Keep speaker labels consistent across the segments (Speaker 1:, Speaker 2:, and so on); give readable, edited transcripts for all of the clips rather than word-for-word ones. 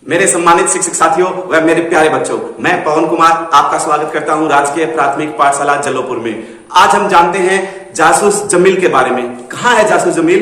Speaker 1: मेरे सम्मानित शिक्षक साथियों व मेरे प्यारे बच्चों, मैं पवन कुमार आपका स्वागत करता हूं राजकीय प्राथमिक पाठशाला जल्लोपुर में। आज हम जानते हैं जासूस जमील के बारे में। कहाँ है जासूस जमील?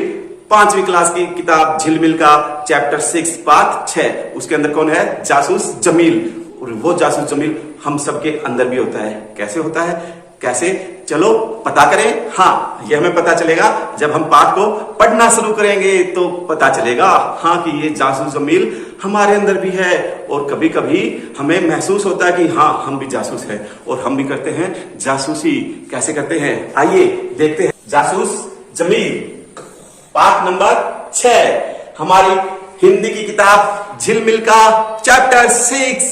Speaker 1: 5वीं क्लास की किताब झिलमिल का चैप्टर 6 पार्ट 6, उसके अंदर कौन है? जासूस जमील। और वो जासूस जमील हम सबके अंदर भी होता है। कैसे होता है? कैसे? चलो पता करें। हाँ, ये हमें पता चलेगा जब हम पाठ को पढ़ना शुरू करेंगे तो पता चलेगा हाँ कि ये जासूस जमील हमारे अंदर भी है। और कभी कभी हमें महसूस होता है कि हाँ हम भी जासूस हैं और हम भी करते हैं जासूसी। कैसे करते हैं? आइए देखते हैं। जासूस जमील पाठ नंबर 6, हमारी हिंदी की किताब झिलमिल का चैप्टर 6।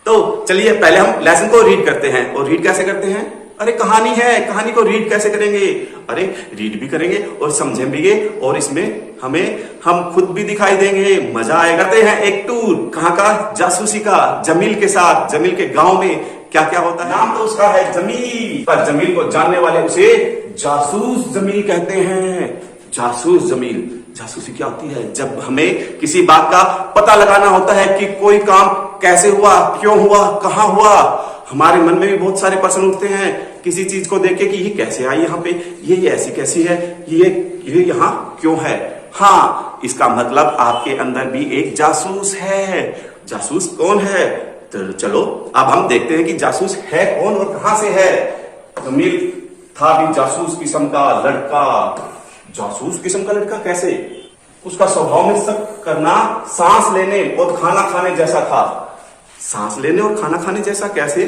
Speaker 1: तो चलिए पहले हम लेसन को रीड करते हैं। और रीड कैसे करते हैं? अरे कहानी है, कहानी को रीड कैसे करेंगे? अरे रीड भी करेंगे और समझेंगे और इसमें हम खुद भी दिखाई देंगे। मजा आएगा। करते हैं एक टूर। कहाँ का? जासूसी का, जमील के साथ। जमील के गांव में क्या क्या होता है? नाम तो उसका है जमील, पर जमील को जानने वाले उसे जासूस जमील कहते हैं। जासूस जमील। जासूसी क्या होती है? जब हमें किसी बात का पता लगाना होता है कि कोई काम कैसे हुआ, क्यों हुआ, कहाँ हुआ। हमारे मन में भी बहुत सारे प्रश्न उठते हैं किसी चीज को देख के कि ये कैसे आई यहाँ पे, ये ऐसी कैसी है, ये यहाँ क्यों है। हाँ, इसका मतलब आपके अंदर भी एक जासूस है। जासूस कौन है? तो चलो अब हम देखते हैं कि जासूस है कौन और कहां से है। जमील था भी जासूस किस्म का लड़का। जासूस किस्म का लड़का कैसे? उसका स्वभाव में शक करना, सांस लेने और खाना खाने जैसा था। सांस लेने और खाना खाने जैसा कैसे?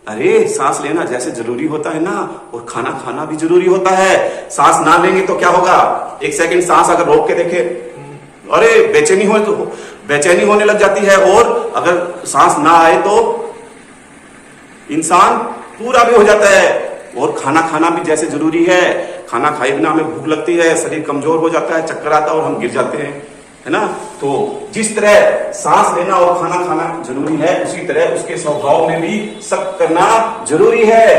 Speaker 1: अरे सांस लेना जैसे जरूरी होता है ना, और खाना खाना भी जरूरी होता है। सांस ना लेंगे तो क्या होगा? एक सेकंड सांस अगर रोक के देखे, अरे बेचैनी होने लग जाती है। और अगर सांस ना आए तो इंसान पूरा भी हो जाता है। और खाना खाना भी जैसे जरूरी है। खाना खाए बिना हमें भूख लगती है, शरीर कमजोर हो जाता है, चक्कर आता है और हम गिर जाते हैं, है ना। तो जिस तरह सांस लेना और खाना खाना जरूरी है, उसी तरह उसके स्वभाव में भी शक करना जरूरी है।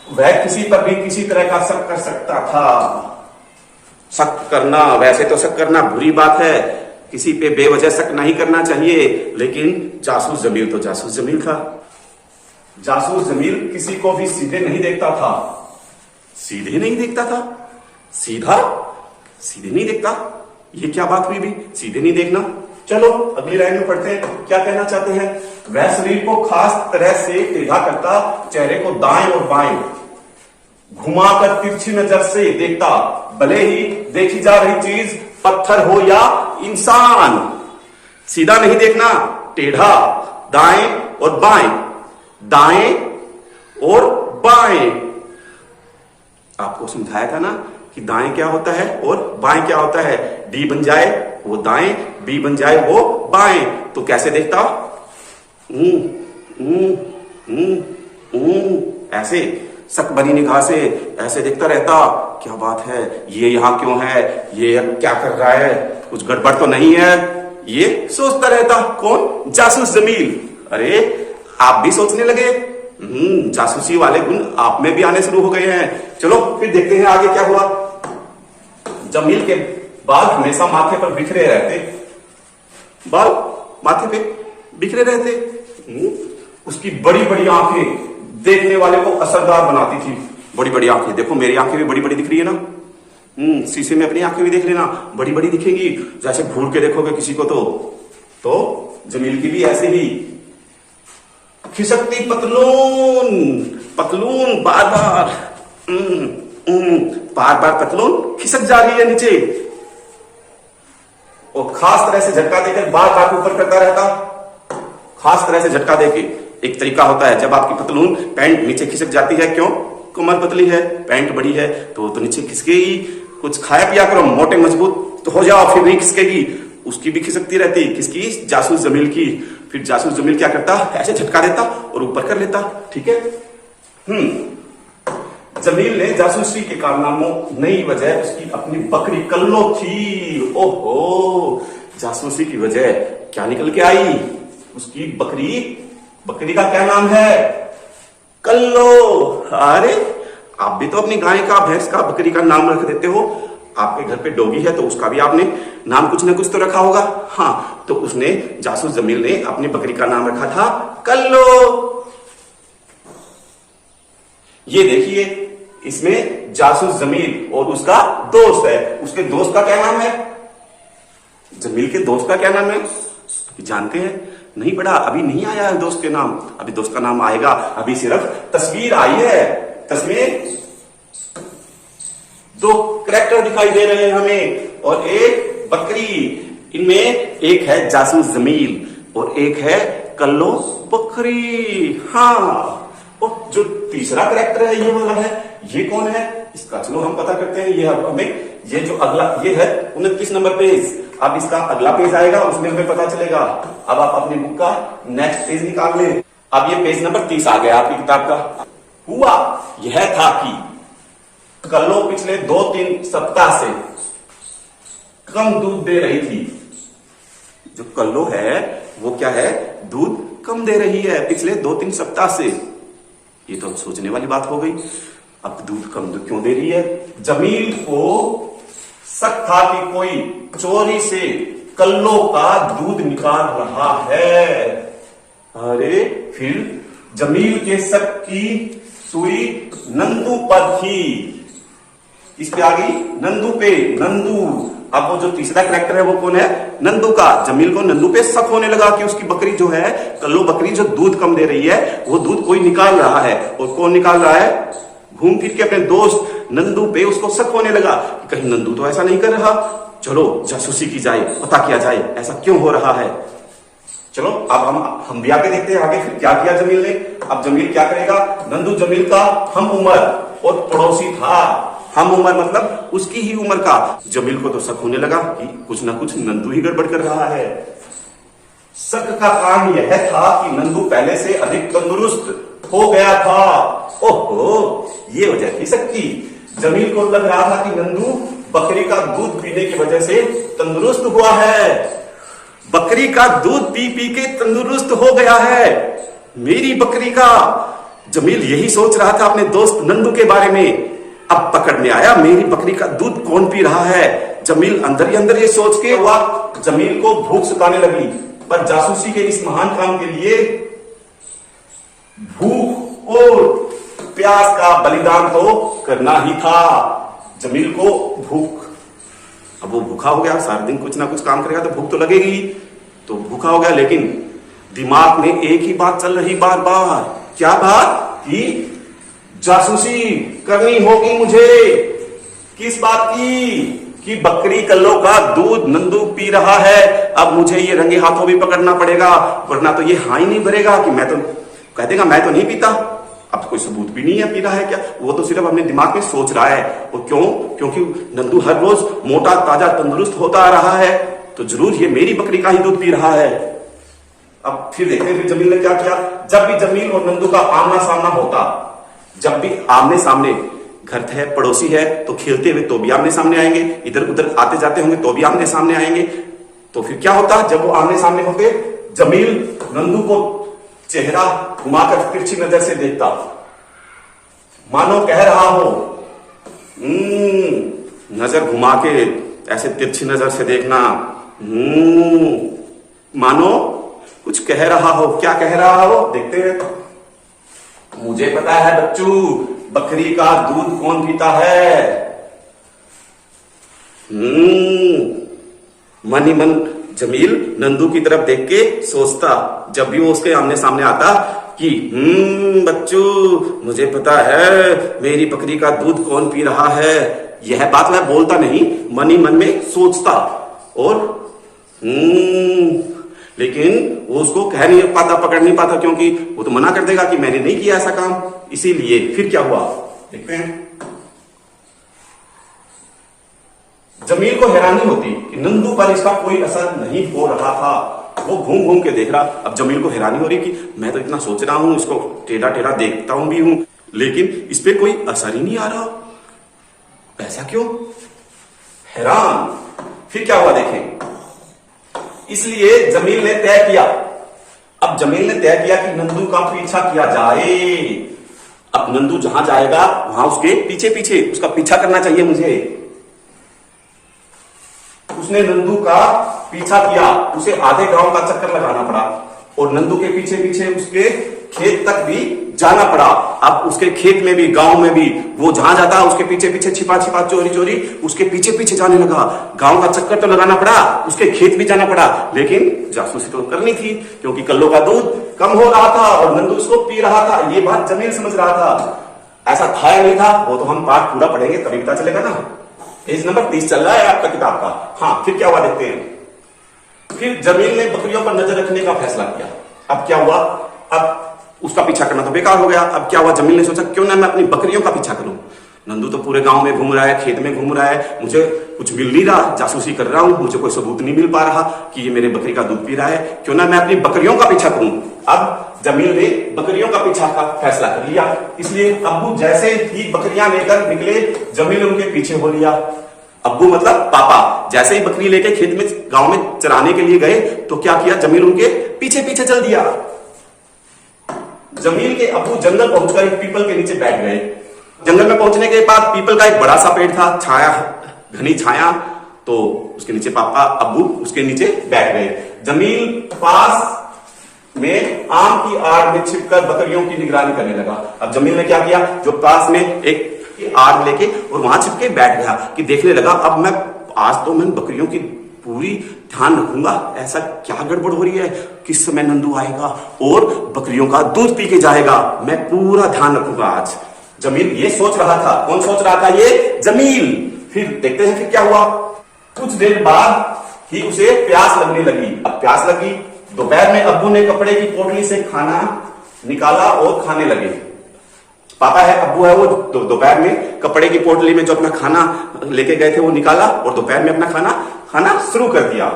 Speaker 1: वह किसी पर भी किसी तरह का शक कर सकता था। शक करना, वैसे तो शक करना बुरी बात है, किसी पे बेवजह शक नहीं करना चाहिए, लेकिन जासूस जमील तो जासूस जमील था। जासूस जमील किसी को भी सीधे नहीं देखता था। सीधे नहीं देखता था? सीधे नहीं देखता? ये क्या बात हुई भी? सीधे नहीं देखना। चलो अगली लाइन में पढ़ते हैं, क्या कहना चाहते हैं। वह शरीर को खास तरह से टेढ़ा करता, चेहरे को दाएं और बाएं घुमाकर तिरछी नजर से देखता, भले ही देखी जा रही चीज पत्थर हो या इंसान। सीधा नहीं देखना, टेढ़ा, दाएं और बाएं, दाएं और बाएं। आपको समझाया था ना कि दाएं क्या होता है और बाएं क्या होता है। डी बन जाए वो दाएं, बी बन जाए वो बाएं। तो कैसे देखता? ऐसे शक भरी निगाह से ऐसे देखता रहता। क्या बात है, ये यहाँ क्यों है, ये क्या कर रहा है, कुछ गड़बड़ तो नहीं है, ये सोचता रहता। कौन? जासूस जमील। अरे आप भी सोचने लगे। जासूसी वाले गुण आप में भी आने शुरू हो गए हैं। चलो फिर देखते हैं आगे क्या हुआ। जमील के बाल हमेशा माथे पर बिखरे रहते। बाल माथे पे बिखरे रहते। उसकी बड़ी बड़ी आंखें देखने वाले को असरदार बनाती थी। बड़ी बड़ी आंखें, देखो मेरी आंखें भी बड़ी बड़ी दिख रही है ना। शीशे में अपनी आंखें भी देख लेना, बड़ी बड़ी दिखेंगी। जैसे घूर के देखोगे किसी को तो जमील की भी ऐसे ही खिसकती पतलून बार बार पतलून खिसक जा रही है नीचे। और खास तरह से झटका देकर बार बार ऊपर करता रहता। खास तरह से झटका देके एक तरीका होता है, जब आपकी पतलून पैंट नीचे खिसक जाती है, क्यों? कमर पतली है, पैंट बड़ी है तो नीचे खिसकेगी। कुछ खाया पिया करो, मोटे मजबूत तो हो जाओ, फिर नहीं खिसकेगी। उसकी भी खिसकती रहती। किसकी? जासूस जमील की। फिर जासूस जमील क्या करता? ऐसे झटका देता और ऊपर कर लेता। ठीक है। जमील ने जासूसी के कारनामों नई वजह उसकी अपनी बकरी कल्लो थी। ओहो, जासूसी की वजह क्या निकल के आई? उसकी बकरी का क्या नाम है? कल्लो। अरे आप भी तो अपनी गाय का, भैंस का, बकरी का नाम रख देते हो। आपके घर पे डॉगी है तो उसका भी आपने नाम कुछ ना कुछ तो रखा होगा। हाँ, तो उसने जासूस जमील ने अपनी बकरी का नाम रखा था कल्लो। ये देखिए, इसमें जासूस जमील और उसका दोस्त है। उसके दोस्त का क्या नाम है? जमील के दोस्त का क्या नाम है जानते हैं? नहीं पढ़ा, अभी नहीं आया है दोस्त के नाम। अभी दोस्त का नाम आएगा, अभी सिर्फ तस्वीर आई है। तस्वीर दो करैक्टर दिखाई दे रहे हैं हमें और एक बकरी। इनमें एक है जासूस जमील और एक है कल्लो बकरी। हाँ, और जो तीसरा करैक्टर है ये वाला है, ये कौन है? इसका चलो हम पता करते हैं। ये हमें ये जो अगला ये है 29 नंबर पेज। अब इसका अगला पेज आएगा, उसमें हमें पता चलेगा। अब आप अपनी बुक का नेक्स्ट पेज निकाल लें। अब ये पेज नंबर 30 आ गया आपकी किताब का। हुआ यह था कि कल्लो पिछले 2-3 सप्ताह से कम दूध दे रही थी। जो कल्लो है वो क्या है? दूध कम दे रही है पिछले 2-3 सप्ताह से। ये तो सोचने वाली बात हो गई। अब दूध कम क्यों दे रही है? जमील को शक था कि कोई चोरी से कल्लो का दूध निकाल रहा है। अरे फिर जमील के शक की सुई नंदू पर थी। इस पे आ गई नंदू पे। नंदू, अब वो जो तीसरा कैरेक्टर है वो कौन है? नंदू का। जमील को नंदू पे शक होने लगा कि उसकी बकरी जो है कल्लो बकरी जो दूध कम दे रही है वो दूध कोई निकाल रहा है। और कौन निकाल रहा है? घूम फिर के अपने दोस्त नंदू पे उसको शक होने लगा कि कहीं नंदू तो ऐसा नहीं कर रहा। चलो जासूसी की जाए, पता किया जाए ऐसा क्यों हो रहा है। चलो अब हम भी आगे देखते हैं आगे फिर क्या किया जमील ने। अब जमील क्या करेगा? नंदू जमील का हम उम्र और पड़ोसी था। हम उम्र मतलब उसकी ही उम्र का। जमील को तो शक होने लगा कि कुछ ना कुछ नंदू ही गड़बड़ कर रहा है। शक का कारण यह था कि नंदू पहले से अधिक तंदुरुस्त हो गया था। ओहो, ये वजह थी शक की। जमील को लग रहा था कि नंदू बकरी का दूध पीने की वजह से तंदुरुस्त हुआ है। बकरी का दूध पी पी के तंदुरुस्त हो गया है मेरी बकरी का। जमील यही सोच रहा था अपने दोस्त नंदू के बारे में। अब पकड़ में आया मेरी बकरी का दूध कौन पी रहा है। जमील अंदर ही अंदर ये सोच के वह जमील को भूख सताने लगी। पर जासूसी के इस महान काम के लिए भूख और प्यास का बलिदान तो करना ही था। जमील को भूख, अब वो भूखा हो गया, सारा दिन कुछ ना कुछ काम करेगा तो भूख तो लगेगी। तो भूखा हो गया, लेकिन दिमाग में एक ही बात चल रही बार बार। क्या बात? कि जासूसी करनी होगी मुझे। किस बात की? कि बकरी कल्लो का दूध नंदू पी रहा है। अब मुझे ये रंगे हाथों भी पकड़ना पड़ेगा, वरना तो ये हाँ ही नहीं भरेगा कि मैं तो कह देगा मैं तो नहीं पीता। अब तो कोई सबूत भी नहीं है पी रहा है क्या। वो तो सिर्फ अपने दिमाग में सोच रहा है। और क्यों? क्योंकि नंदू हर रोज मोटा ताजा तंदुरुस्त होता आ रहा है, तो जरूर ये मेरी बकरी का ही दूध पी रहा है। अब फिर देखते हैं फिर जमील ने क्या किया। जब भी जमील और नंदू का आमना सामना होता, जब भी आमने सामने, घर है पड़ोसी है तो खेलते हुए तो भी आमने सामने आएंगे, इधर उधर आते जाते होंगे तो भी आमने सामने आएंगे। तो फिर क्या होता? जब वो आमने सामने होते, जमील नंदू को चेहरा घुमाकर तिरछी नजर से देखता, मानो कह रहा हो। नजर घुमा के ऐसे तिरछी नजर से देखना, मानो कुछ कह रहा हो। क्या कह रहा हो? देखते हैं। मुझे पता है बच्चू, बकरी का दूध कौन पीता है। मन ही मन जमील नंदू की तरफ देख के सोचता, जब भी वो उसके आमने सामने आता कि बच्चू मुझे पता है मेरी बकरी का दूध कौन पी रहा है। यह बात वह बोलता नहीं, मन ही मन में सोचता। और लेकिन वो उसको कह नहीं पाता, पकड़ नहीं पाता, क्योंकि वो तो मना कर देगा कि मैंने नहीं किया ऐसा काम। इसीलिए फिर क्या हुआ देखते हैं। जमील को हैरानी होती कि नंदू पर इसका कोई असर नहीं हो रहा था। वो घूम घूम के देख रहा। अब जमील को हैरानी हो रही कि मैं तो इतना सोच रहा हूं, इसको टेढ़ा टेढ़ा देखता हूं भी हूं, लेकिन इस पे कोई असर ही नहीं आ रहा। ऐसा क्यों? हैरान। फिर क्या हुआ देखें। इसलिए जमील ने तय किया, अब जमील ने तय किया कि नंदू का पीछा किया जाए। अब नंदू जहां जाएगा वहां उसके पीछे पीछे उसका पीछा करना चाहिए मुझे। उसने नंदू का पीछा किया, उसे आधे गांव का चक्कर लगाना पड़ा और नंदू के पीछे पीछे उसके खेत तक भी जाना पड़ा। अब उसके खेत में भी गांव में भी वो जहां जाता उसके पीछे पीछे छिपा छिपा चोरी चोरी उसके पीछे पीछे जाने लगा। गांव का चक्कर तो लगाना पड़ा, उसके खेत भी जाना पड़ा, लेकिन जासूसी तो करनी थी क्योंकि कल्लों का दूध कम हो रहा था और नंदू इसको पी रहा था। ये बात जमील समझ रहा था। ऐसा था या नहीं था वो तो हम पाठ पूरा पढ़ेंगे तभी पता चलेगा ना। पेज नंबर 30 चल रहा है आपका किताब का। हाँ, फिर क्या हुआ देखते हैं। फिर जमील ने बकरियों पर नजर रखने का फैसला किया। अब क्या हुआ, अब उसका पीछा करना तो बेकार हो गया। अब क्या हुआ, जमील ने सोचा क्यों ना मैं अपनी बकरियों का पीछा करूं। नंदू तो पूरे गांव में घूम रहा है, खेत में घूम रहा है, मुझे कुछ मिल नहीं रहा, जासूसी कर रहा हूं, मुझे कोई सबूत नहीं मिल पा रहा कि ये मेरे बकरी का दूध पी रहा है, क्यों ना मैं अपनी बकरियों का पीछा करूं। अब जमील ने बकरियों का पीछा का फैसला कर लिया। इसलिए अब्बू जैसे ही बकरियां लेकर निकले, जमील उनके पीछे हो लिया। अब्बू मतलब पापा जैसे ही बकरी लेके खेत में गांव में चराने के लिए गए तो क्या किया, जमील उनके पीछे पीछे चल दिया। जमील के अब्बू जंगल पहुंचकर एक पीपल के नीचे बैठ गए। जंगल में पहुंचने के बाद पीपल का एक बड़ा सा पेड़ था, छाया, घनी छाया, तो उसके नीचे पापा अब्बू उसके नीचे बैठ गए। जमील पास में आम की आड़ में छिपकर बकरियों की निगरानी करने लगा। अब जमील ने क्या किया, जो पास में एक आड़ लेके और वहां छिपके बैठ गया कि देखने लगा अब मैं आज तो मैं बकरियों की पूरी ध्यान रखूंगा, ऐसा क्या गड़बड़ हो रही है, किस समय नंदू आएगा और बकरियों का दूध पी के जाएगा, मैं पूरा ध्यान रखूंगा आज। जमील ये सोच रहा था। कौन सोच रहा था, ये जमील। फिर देखते हैं फिर क्या हुआ। कुछ देर बाद ही उसे प्यास लगने लगी। अब प्यास लगी, दोपहर में अब्बू ने कपड़े की पोटली से खाना निकाला और खाने लगे। पापा है, अब्बू है, वो दोपहर में कपड़े की पोटली में जो अपना खाना लेके गए थे वो निकाला और दोपहर में अपना खाना शुरू कर दिया।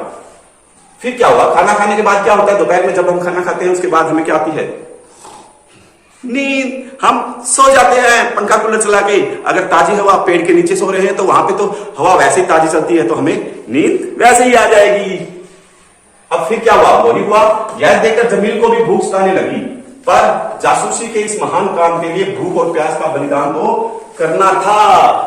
Speaker 1: फिर क्या हुआ, खाना खाने के बाद क्या होता है, दोपहर में जब हम खाना खाते हैं उसके बाद हमें क्या आती है, नींद। हम सो जाते हैं पंखा कूलर चला के। अगर ताजी हवा, पेड़ के नीचे सो रहे हैं तो वहां पे तो हवा वैसे ही ताजी चलती है तो हमें नींद वैसे ही आ जाएगी। अब फिर क्या हुआ, वही हुआ। यह देखकर जमील को भी भूख सताने लगी, पर जासूसी के इस महान काम के लिए भूख और प्यास का बलिदान तो करना था।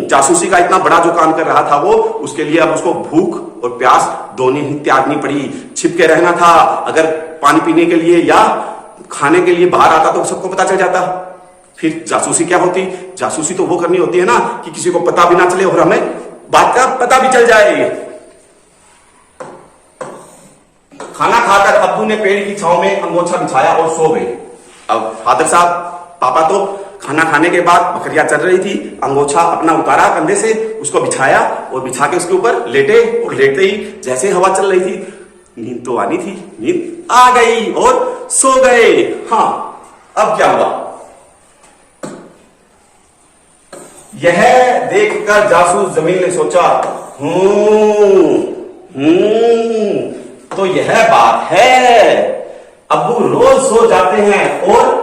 Speaker 1: जासूसी का इतना बड़ा जो काम कर रहा था वो, उसके लिए अब उसको भूख और प्यास दोनों ही त्यागनी पड़ी। छिपके रहना था, अगर पानी पीने के लिए या खाने के लिए बाहर आता तो सबको पता चल जाता। फिर जासूसी क्या होती, जासूसी तो वो करनी होती है ना कि किसी को पता भी ना चले और हमें बात का पता भी चल जाए। खाना खाकर अब्बू ने पेड़ की छांव में अंगोछा बिछाया और सो गए। अब फादर साहब, पापा तो खाना खाने के बाद बकरियां चल रही थी, अंगोछा अपना उतारा कंधे से, उसको बिछाया और बिछा के उसके ऊपर लेटे और लेटते ही जैसे हवा चल रही थी, नींद तो आनी थी, नींद आ गई और सो गए। हाँ, अब क्या हुआ, यह देखकर जासूस जमील ने सोचा, तो यह बात है, अब्बू रोज सो जाते हैं और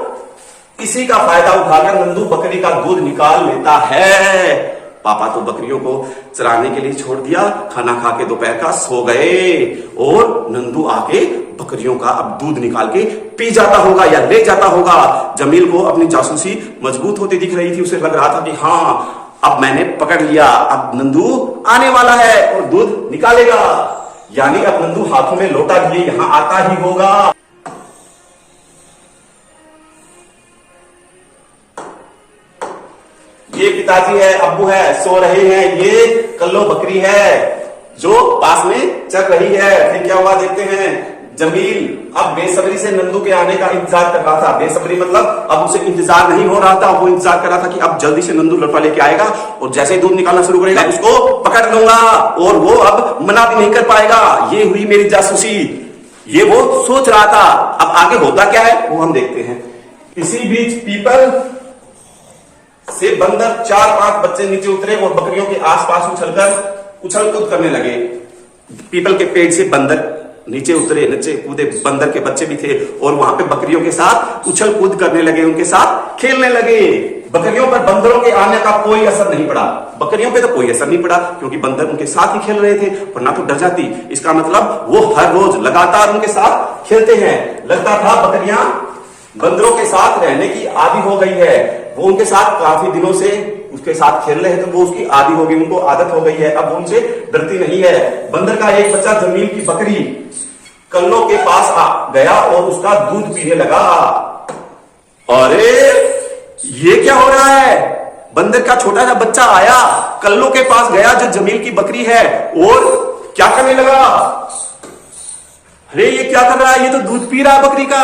Speaker 1: इसी का फायदा उठाकर नंदू बकरी का दूध निकाल लेता है। पापा तो बकरियों को चराने के लिए छोड़ दिया, खाना खा के दोपहर का सो गए और नंदू आके बकरियों का अब दूध निकाल के पी जाता होगा या ले जाता होगा। जमील को अपनी जासूसी मजबूत होती दिख रही थी, उसे लग रहा था कि हाँ, अब मैंने पकड़ लिया, अब नंदू आने वाला है और दूध निकालेगा, यानी अब नंदू हाथों में लोटा लिए यहां आता ही होगा। ये पिताजी है, अब्बू है, सो रहे हैं, ये कल्लो बकरी है जो पास में चल रही है। फिर क्या हुआ देखते हैं। जमील अब बेसब्री से नंदू के आने का इंतजार कर रहा था। बेसब्री मतलब अब उसे इंतजार नहीं हो रहा था, वो इंतजार कर रहा था कि अब जल्दी से नंदू लड़का लेके आएगा और जैसे ही दूध निकालना शुरू करेगा उसको पकड़ लूंगा और वो अब मना भी नहीं कर पाएगा। ये हुई मेरी जासूसी, ये वो सोच रहा था। अब आगे होता क्या है वो हम देखते हैं। इसी बीच पीपल से बंदर 4-5 बच्चे नीचे उतरे और बकरियों के आसपास उछल कूद करने लगे। पीपल के पेड़ से बंदर नीचे उतरे, नीचे कूदे, बंदर के बच्चे भी थे और वहां पे बकरियों के साथ उछल कूद करने लगे, उनके साथ खेलने लगे। बकरियों पर बंदरों के आने का कोई असर नहीं पड़ा। बकरियों पे तो कोई असर नहीं पड़ा क्योंकि बंदर उनके साथ ही खेल रहे थे, वरना तो डर जाती। इसका मतलब वो हर रोज लगातार उनके साथ खेलते हैं। लगता था बकरियां बंदरों के साथ रहने की आदी हो गई है, वो उनके साथ काफी दिनों से उसके साथ खेल रहे हैं तो वो उसकी आदी हो गई, उनको आदत हो गई है, अब उनसे डरती नहीं है। बंदर का एक बच्चा जमील की बकरी कल्लों के पास आ गया और उसका दूध पीने लगा। अरे ये क्या हो रहा है? बंदर का छोटा सा बच्चा आया, कल्लों के पास गया जो जमील की बकरी है, और क्या करने लगा? अरे ये क्या कर रहा है? ये तो दूध पी रहा है बकरी का।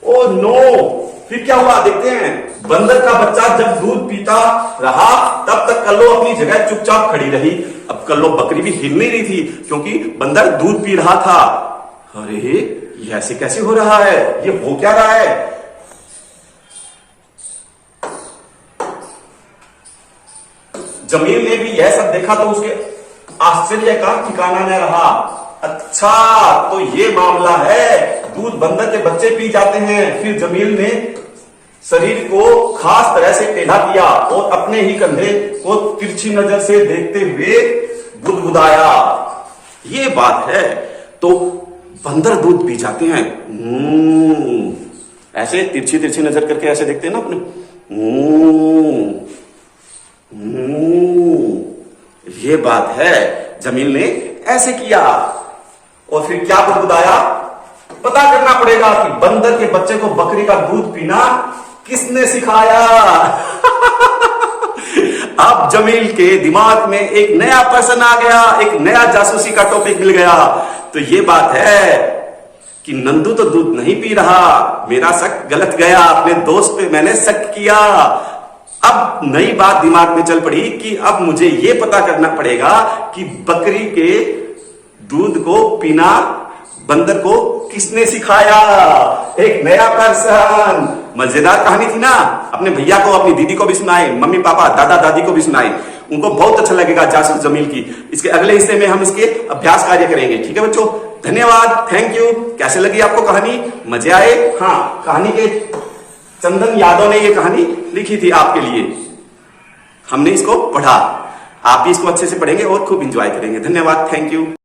Speaker 1: Oh no! फिर क्या हुआ देखते हैं। बंदर का बच्चा जब दूध पीता रहा तब तक कल्लो अपनी जगह चुपचाप खड़ी रही। अब कल्लो बकरी भी हिल नहीं रही थी क्योंकि बंदर दूध पी रहा था। अरे ये ऐसे कैसे हो रहा है? ये हो क्या रहा है? जमील ने भी यह सब देखा तो उसके आश्चर्य का ठिकाना न रहा। अच्छा तो ये मामला है, दूध बंदर के बच्चे पी जाते हैं। फिर जमील ने शरीर को खास तरह से टेढ़ा किया और अपने ही कंधे को तिरछी नजर से देखते हुए बुदबुदाया। ये बात है, तो बंदर दूध पी जाते हैं। ऐसे तिरछी तिरछी नजर करके ऐसे देखते हैं ना अपने। ये बात है, जमील ने ऐसे किया और फिर क्या बुदबुदाया? पता करना पड़ेगा कि बंदर के बच्चे को बकरी का दूध पीना किसने सिखाया। अब जमील के दिमाग में एक नया पर्सन आ गया, एक नया जासूसी का टॉपिक मिल गया। तो ये बात है कि नंदू तो दूध नहीं पी रहा, मेरा शक गलत गया, अपने दोस्त पे मैंने शक किया। अब नई बात दिमाग में चल पड़ी कि अब मुझे यह पता करना पड़ेगा कि बकरी के दूध को पीना बंदर को किसने सिखाया। एक नया पर्सन। मजेदार कहानी थी ना? अपने भैया को, अपनी दीदी को भी सुनाए, मम्मी पापा दादा दादी को भी सुनाए, उनको बहुत अच्छा लगेगा जासूस जमील की। इसके अगले हिस्से में हम इसके अभ्यास कार्य करेंगे। ठीक है बच्चों, धन्यवाद, थैंक यू। कैसे लगी आपको कहानी? मजे आए? हाँ, कहानी के चंदन यादव ने ये कहानी लिखी थी आपके लिए, हमने इसको पढ़ा। आप भी इसको अच्छे से पढ़ेंगे और खूब एंजॉय करेंगे। धन्यवाद, थैंक यू।